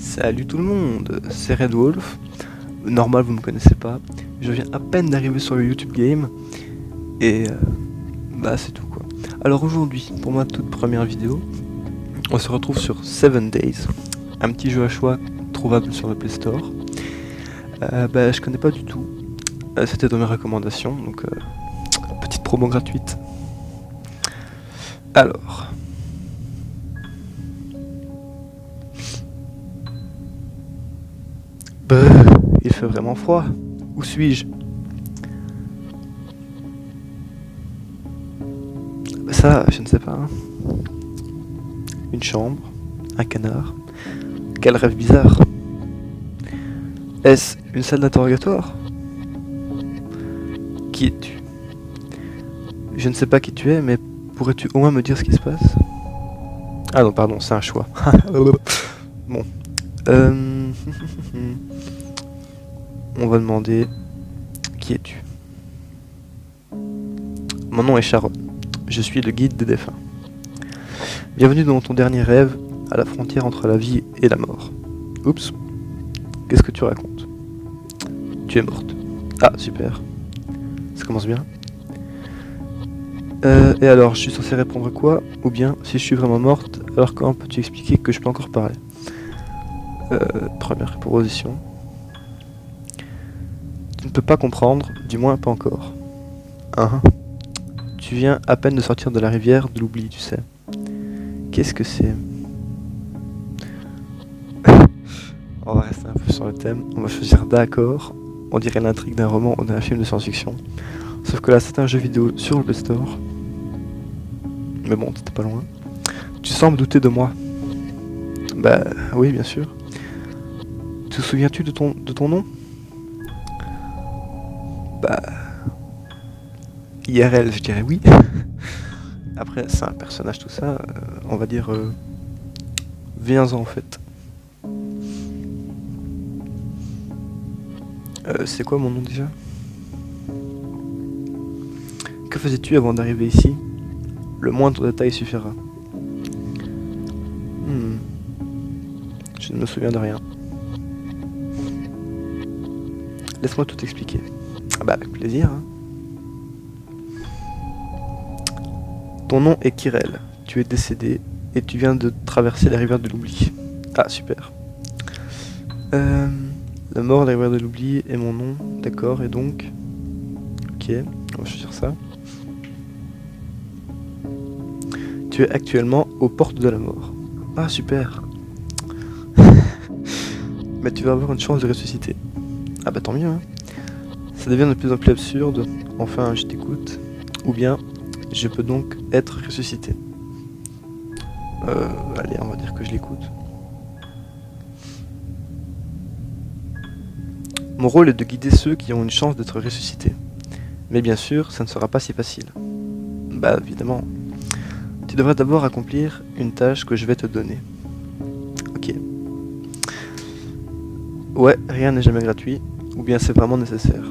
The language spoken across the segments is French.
Salut tout le monde, c'est Red Wolf. Normal, vous me connaissez pas. Je viens à peine d'arriver sur le YouTube Game. Et bah c'est tout quoi. Alors aujourd'hui, pour ma toute première vidéo, on se retrouve sur 7 Days. Un petit jeu à choix trouvable sur le Play Store. Bah je connais pas du tout. C'était dans mes recommandations, donc petite promo gratuite. Alors... Brrr, il fait vraiment froid. Où suis-je? Ça, je ne sais pas. Hein. Une chambre, un canard. Quel rêve bizarre. Est-ce une salle d'interrogatoire? Qui es-tu? Je ne sais pas qui tu es, mais pourrais-tu au moins me dire ce qui se passe? Ah non, pardon, c'est un choix. Bon. On va demander... Qui es-tu? Mon nom est Sharon. Je suis le guide des défunts. Bienvenue dans ton dernier rêve, à la frontière entre la vie et la mort. Oups. Qu'est-ce que tu racontes? Tu es morte. Ah, super. Ça commence bien. Et alors, je suis censé répondre quoi? Ou bien, si je suis vraiment morte, alors comment peux-tu expliquer que je peux encore parler? Première proposition. Tu ne peux pas comprendre, du moins pas encore. Tu viens à peine de sortir de la rivière de l'oubli, tu sais. Qu'est-ce que c'est? On va rester un peu sur le thème. On va choisir d'accord. On dirait l'intrigue d'un roman ou d'un film de science-fiction. Sauf que là, c'est un jeu vidéo sur le Play Store. Mais bon, t'étais pas loin. Tu sembles douter de moi. Bah oui, bien sûr. Te souviens-tu de ton nom? Bah... IRL, je dirais oui. Après, c'est un personnage, tout ça. On va dire... Viens-en, en fait. C'est quoi mon nom, déjà? Que faisais-tu avant d'arriver ici? Le moindre détail suffira. Je ne me souviens de rien. Laisse-moi tout expliquer. Ah bah, avec plaisir, hein. Ton nom est Kirel, tu es décédé et tu viens de traverser la rivière de l'oubli. Ah, super. La mort, la rivière de l'oubli est mon nom, d'accord, et donc... Ok, on va choisir ça. Tu es actuellement aux portes de la mort. Ah, super. Mais tu vas avoir une chance de ressusciter. Ah bah tant mieux, hein. Ça devient de plus en plus absurde. Enfin, je t'écoute. Ou bien... Je peux donc être ressuscité. Allez, on va dire que je l'écoute. Mon rôle est de guider ceux qui ont une chance d'être ressuscités. Mais bien sûr, ça ne sera pas si facile. Bah, évidemment. Tu devrais d'abord accomplir une tâche que je vais te donner. Ok. Ouais, rien n'est jamais gratuit. Ou bien c'est vraiment nécessaire.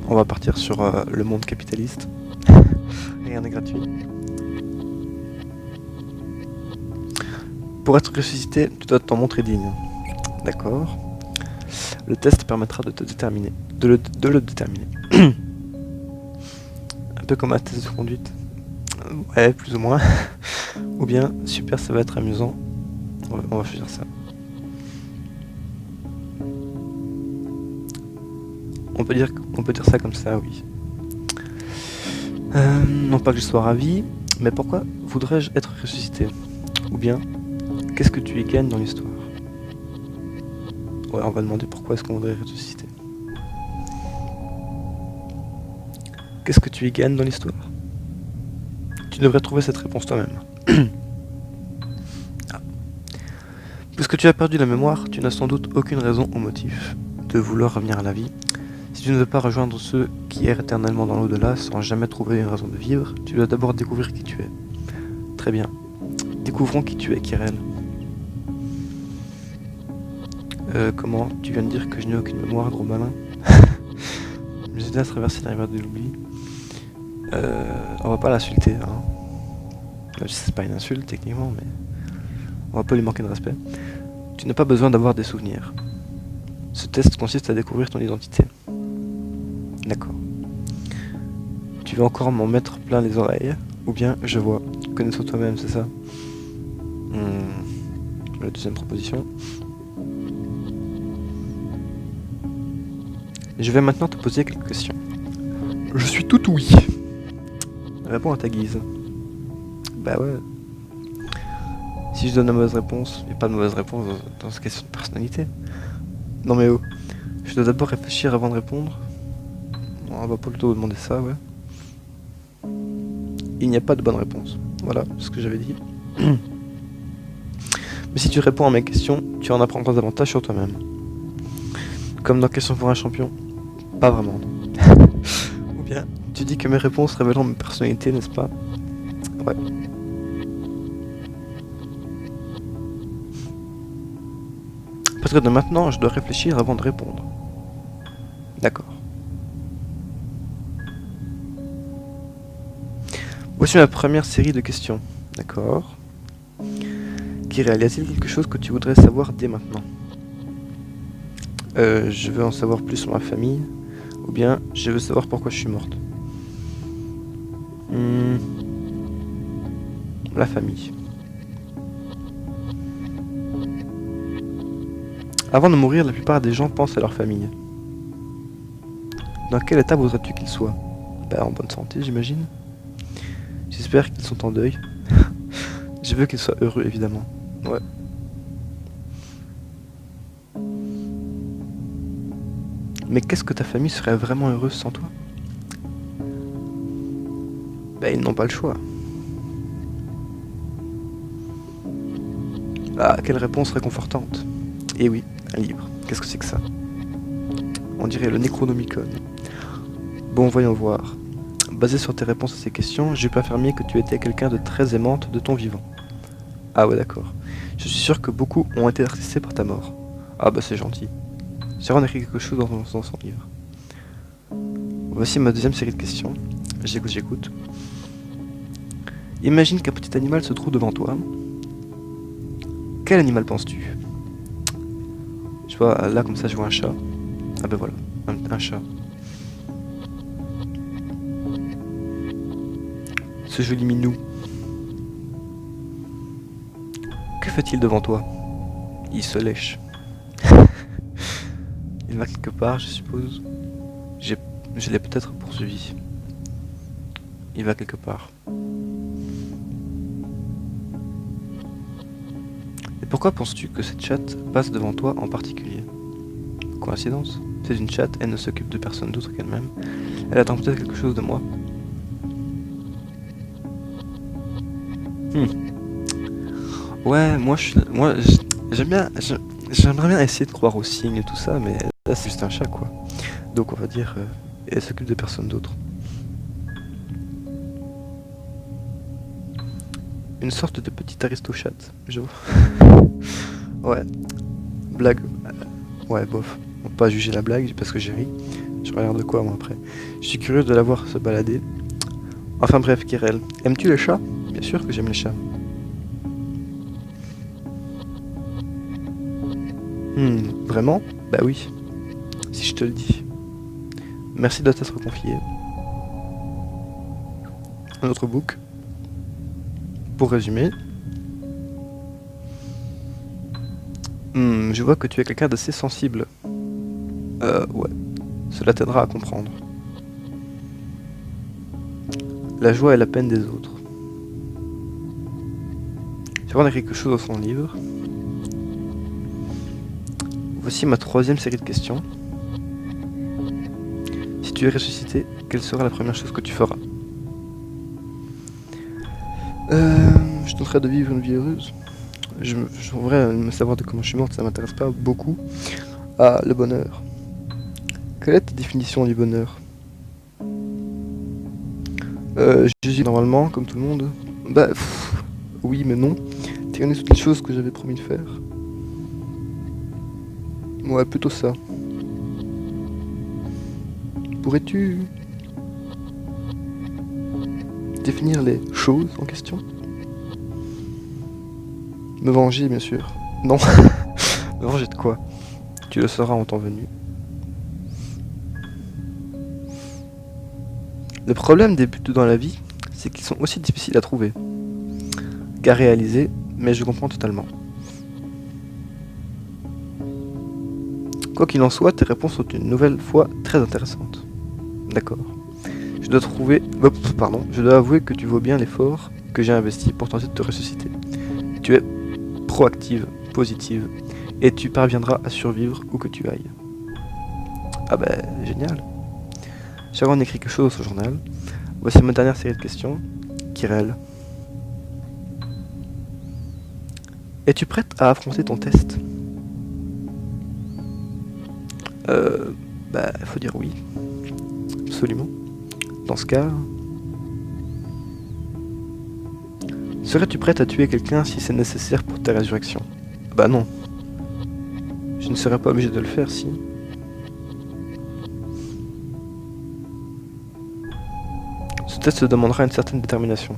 On va partir sur le monde capitaliste. Rien n'est gratuit. Pour être ressuscité, tu dois t'en montrer digne. D'accord. Le test permettra de te déterminer. De le déterminer. Un peu comme un test de conduite. Ouais, plus ou moins. Ou bien, super, ça va être amusant. On va choisir ça. On peut dire ça comme ça, oui. Non pas que je sois ravi, mais pourquoi voudrais-je être ressuscité? Ou bien, qu'est-ce que tu y gagnes dans l'histoire? Ouais, on va demander pourquoi est-ce qu'on voudrait ressusciter. Qu'est-ce que tu y gagnes dans l'histoire? Tu devrais trouver cette réponse toi-même. Ah. Puisque tu as perdu la mémoire, tu n'as sans doute aucune raison ou motif de vouloir revenir à la vie. Si tu ne veux pas rejoindre ceux qui errent éternellement dans l'au-delà sans jamais trouver une raison de vivre, tu dois d'abord découvrir qui tu es. Très bien. Découvrons qui tu es, Kirel. Comment? Tu viens de dire que je n'ai aucune mémoire, gros malin. Je vais à traverser la rivière de l'oubli. On va pas l'insulter, hein. C'est pas une insulte, techniquement, mais... On va pas lui manquer de respect. Tu n'as pas besoin d'avoir des souvenirs. Ce test consiste à découvrir ton identité. D'accord. Tu vas encore m'en mettre plein les oreilles, ou bien je vois. Connais-toi toi-même, c'est ça? La deuxième proposition. Je vais maintenant te poser quelques questions. Je suis tout oui. Réponds à ta guise. Bah ouais. Si je donne la mauvaise réponse, il n'y a pas de mauvaise réponse dans cette question de personnalité. Non mais oh, je dois d'abord réfléchir avant de répondre. On va plutôt demander ça, ouais. Il n'y a pas de bonne réponse. Voilà ce que j'avais dit. Mais si tu réponds à mes questions, tu en apprendras davantage sur toi-même. Comme dans Question pour un champion. Pas vraiment. Ou bien, tu dis que mes réponses révéleront ma personnalité, n'est-ce pas? Ouais. Parce que de maintenant, je dois réfléchir avant de répondre. D'accord. Voici ma première série de questions. D'accord. Kyriel, y a-t-il quelque chose que tu voudrais savoir dès maintenant? Je veux en savoir plus sur ma famille. Ou bien, je veux savoir pourquoi je suis morte. La famille. Avant de mourir, la plupart des gens pensent à leur famille. Dans quel état voudrais-tu qu'ils soient? Bah, en bonne santé, j'imagine. J'espère qu'ils sont en deuil. Je veux qu'ils soient heureux, évidemment. Ouais. Mais qu'est-ce que ta famille serait vraiment heureuse sans toi? Bah, ils n'ont pas le choix. Ah, quelle réponse réconfortante. Eh oui, un livre. Qu'est-ce que c'est que ça? On dirait le Necronomicon. Bon, voyons voir. Basé sur tes réponses à ces questions, j'ai pu affirmer que tu étais quelqu'un de très aimante de ton vivant. Ah ouais, d'accord. Je suis sûr que beaucoup ont été attristés par ta mort. Ah bah c'est gentil. Sharon a écrit quelque chose dans son livre. Voici ma deuxième série de questions. J'écoute. Imagine qu'un petit animal se trouve devant toi. Quel animal penses-tu? Je vois, là comme ça je vois un chat. Ah ben voilà, un chat. Ce joli minou. Que fait-il devant toi? Il se lèche. Il va quelque part, je suppose. Je l'ai peut-être poursuivi. Il va quelque part. Et pourquoi penses-tu que cette chatte passe devant toi en particulier? Coïncidence? C'est une chatte, elle ne s'occupe de personne d'autre qu'elle-même. Elle attend peut-être quelque chose de moi. Ouais, j'aime bien, j'aimerais bien essayer de croire aux signes et tout ça, mais là c'est juste un chat quoi. Donc on va dire, elle s'occupe de personne d'autre. Une sorte de petit aristochate, je vois. Ouais, blague. Ouais, bof. On va pas juger la blague parce que j'ai ri. Je regarde de quoi moi après. Je suis curieux de la voir se balader. Enfin bref, Kirel, aimes-tu les chats? Bien sûr que j'aime les chats. Vraiment? Bah oui, si je te le dis. Merci de t'être confié. Un autre book. Pour résumer. Je vois que tu es quelqu'un d'assez sensible. Ouais. Cela t'aidera à comprendre. La joie et la peine des autres. Tu vois, on a quelque chose dans son livre. Voici ma troisième série de questions. Si tu es ressuscité, quelle sera la première chose que tu feras? Je tenterai de vivre une vie heureuse. En vrai, me savoir de comment je suis morte, ça m'intéresse pas beaucoup. Ah, le bonheur. Quelle est ta définition du bonheur? Jésus, normalement, comme tout le monde. Bah, oui, mais non. Tu connais toutes les choses que j'avais promis de faire. Ouais, plutôt ça. Pourrais-tu définir les choses en question? Me venger, bien sûr. Non. Me venger de quoi? Tu le sauras en temps venu. Le problème des buts dans la vie, c'est qu'ils sont aussi difficiles à trouver qu'à réaliser, mais je comprends totalement. Quoi qu'il en soit, tes réponses sont une nouvelle fois très intéressantes. D'accord. Je dois avouer que tu vaux bien l'effort que j'ai investi pour tenter de te ressusciter. Tu es proactive, positive, et tu parviendras à survivre où que tu ailles. Ah ben, génial. Sharon écrit quelque chose au journal. Voici ma dernière série de questions. Kirel. Es-tu prête à affronter ton test? Il faut dire oui. Absolument. Dans ce cas... Serais-tu prête à tuer quelqu'un si c'est nécessaire pour ta résurrection? Bah non. Je ne serais pas obligé de le faire si... Ce test te demandera une certaine détermination.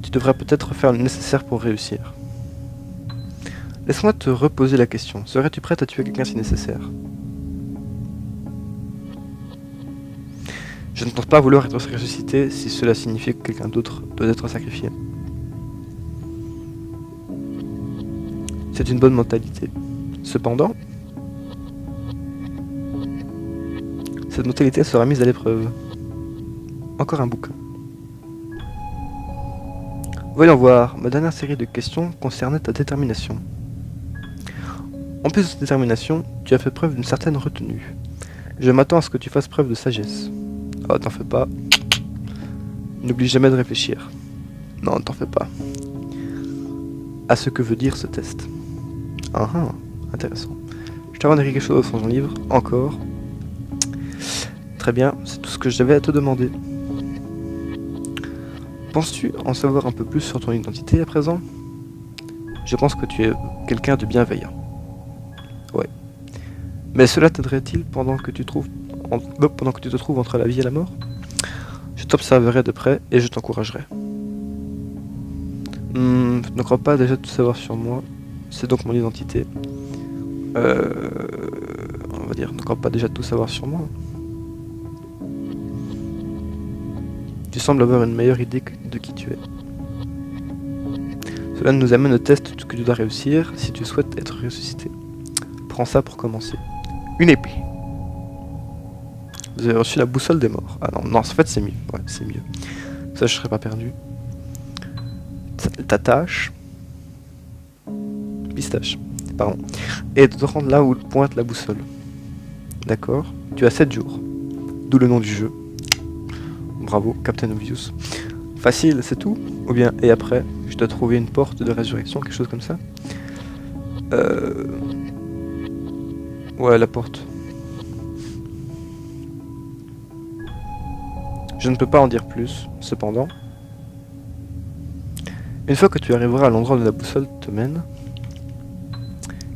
Tu devras peut-être faire le nécessaire pour réussir. Laisse-moi te reposer la question. Serais-tu prête à tuer quelqu'un si nécessaire? Je ne pense pas vouloir être ressuscité si cela signifie que quelqu'un d'autre doit être sacrifié. C'est une bonne mentalité. Cependant, cette mentalité sera mise à l'épreuve. Encore un bouquin. Voyons voir, ma dernière série de questions concernait ta détermination. En plus de cette détermination, tu as fait preuve d'une certaine retenue. Je m'attends à ce que tu fasses preuve de sagesse. Oh, t'en fais pas. N'oublie jamais de réfléchir. Non, t'en fais pas. À ce que veut dire ce test. Ah ah, intéressant. Je t'avais écrit quelque chose dans son livre, encore. Très bien, c'est tout ce que j'avais à te demander. Penses-tu en savoir un peu plus sur ton identité à présent? Je pense que tu es quelqu'un de bienveillant. Ouais. Mais cela t'aiderait-il pendant que tu te trouves entre la vie et la mort? Je t'observerai de près et je t'encouragerai. Ne crois pas déjà tout savoir sur moi. C'est donc mon identité. On va dire, ne crois pas déjà tout savoir sur moi. Tu sembles avoir une meilleure idée de qui tu es. Cela nous amène au test que tu dois réussir si tu souhaites être ressuscité. Prends ça pour commencer. Une épée. Vous avez reçu la boussole des morts. Ah non, en fait c'est mieux. Ouais, c'est mieux. Ça je serais pas perdu. Ta tâche. Pistache. Pardon. Et de te rendre là où pointe la boussole. D'accord? Tu as 7 jours. D'où le nom du jeu. Bravo, Captain Obvious. Facile, c'est tout? Ou bien, et après, je dois trouver une porte de résurrection, quelque chose comme ça? Ouais, la porte. Je ne peux pas en dire plus, cependant. Une fois que tu arriveras à l'endroit où la boussole te mène,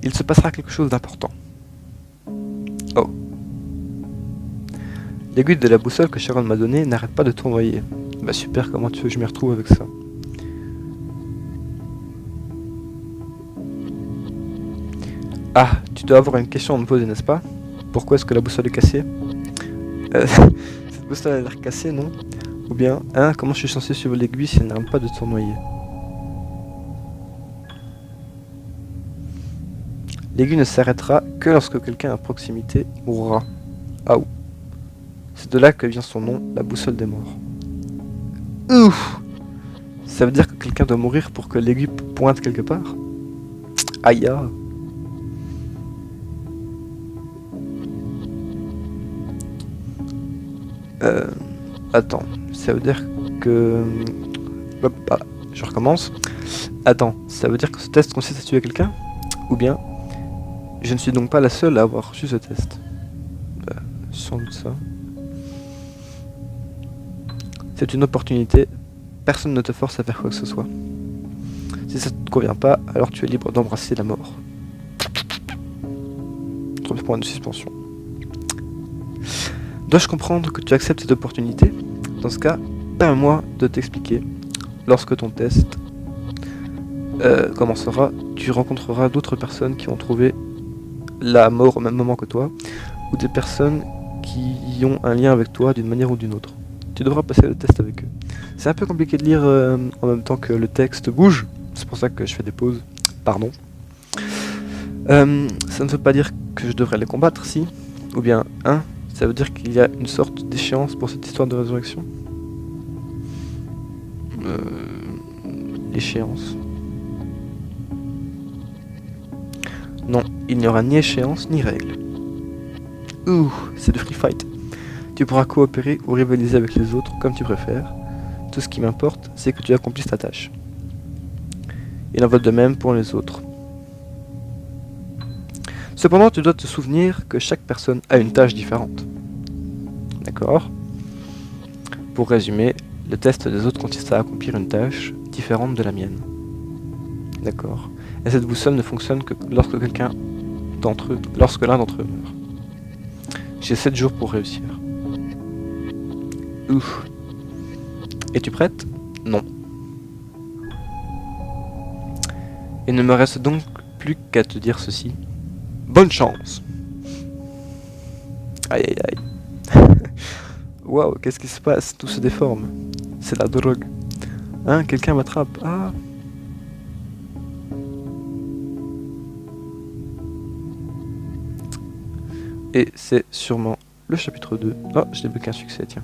il se passera quelque chose d'important. Oh. L'aiguille de la boussole que Sharon m'a donnée n'arrête pas de tournoyer. Bah super, comment tu veux que je m'y retrouve avec ça? Ah, tu dois avoir une question à me poser, n'est-ce pas? Pourquoi est-ce que la boussole est cassée? Cette boussole a l'air cassée, non? Ou bien, hein, comment je suis censé suivre l'aiguille si elle n'arrête pas de tournoyer? L'aiguille ne s'arrêtera que lorsque quelqu'un à proximité mourra. Ah ou. C'est de là que vient son nom, la boussole des morts. Ouf! Ça veut dire que quelqu'un doit mourir pour que l'aiguille pointe quelque part? Aïe! Attends, ça veut dire que... Hop, ah, je recommence. Attends, ça veut dire que ce test consiste à tuer quelqu'un? Ou bien, je ne suis donc pas la seule à avoir reçu ce test? Sans doute ça. C'est une opportunité, personne ne te force à faire quoi que ce soit. Si ça ne te convient pas, alors tu es libre d'embrasser la mort. 3 points de suspension. Dois-je comprendre que tu acceptes cette opportunité? Dans ce cas, permets-moi de t'expliquer lorsque ton test commencera tu rencontreras d'autres personnes qui ont trouvé la mort au même moment que toi, ou des personnes qui ont un lien avec toi d'une manière ou d'une autre. Tu devras passer le test avec eux. C'est un peu compliqué de lire en même temps que le texte bouge, c'est pour ça que je fais des pauses, pardon. Ça ne veut pas dire que je devrais les combattre, si, ou bien, ça veut dire qu'il y a une sorte d'échéance pour cette histoire de résurrection. L'échéance. Non, il n'y aura ni échéance ni règle. Ouh, c'est de free fight. Tu pourras coopérer ou rivaliser avec les autres comme tu préfères. Tout ce qui m'importe, c'est que tu accomplisses ta tâche. Il en va de même pour les autres. Cependant, tu dois te souvenir que chaque personne a une tâche différente. D'accord ? Pour résumer, le test des autres consiste à accomplir une tâche différente de la mienne. D'accord ? Et cette boussole ne fonctionne que lorsque l'un d'entre eux meurt. J'ai 7 jours pour réussir. Ouf. Es-tu prête ? Non. Il ne me reste donc plus qu'à te dire ceci. Bonne chance. Aïe aïe aïe. Waouh, qu'est-ce qui se passe ? Tout se déforme. C'est la drogue. Hein, quelqu'un m'attrape. Ah. Et c'est sûrement le chapitre 2. Oh, j'ai débloqué un succès, tiens.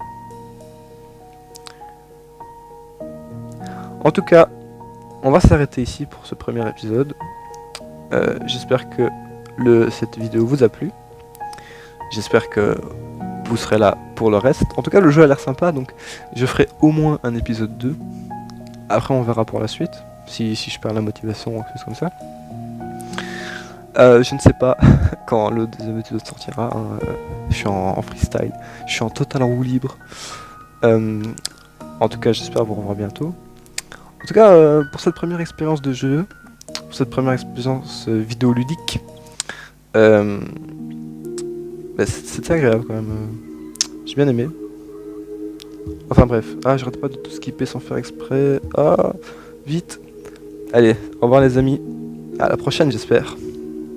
En tout cas, on va s'arrêter ici pour ce premier épisode. J'espère que cette vidéo vous a plu. J'espère que vous serez là pour le reste. En tout cas, le jeu a l'air sympa, donc je ferai au moins un épisode 2. Après, on verra pour la suite, si je perds la motivation ou quelque chose comme ça. Je ne sais pas quand le deuxième épisode sortira. Je suis en freestyle, je suis en total roue libre. En tout cas, j'espère vous revoir bientôt. En tout cas, pour cette première expérience de jeu, pour cette première expérience vidéoludique, c'était agréable quand même. J'ai bien aimé. Enfin bref, j'arrête pas de tout skipper sans faire exprès. Vite. Allez, au revoir les amis. À la prochaine, j'espère.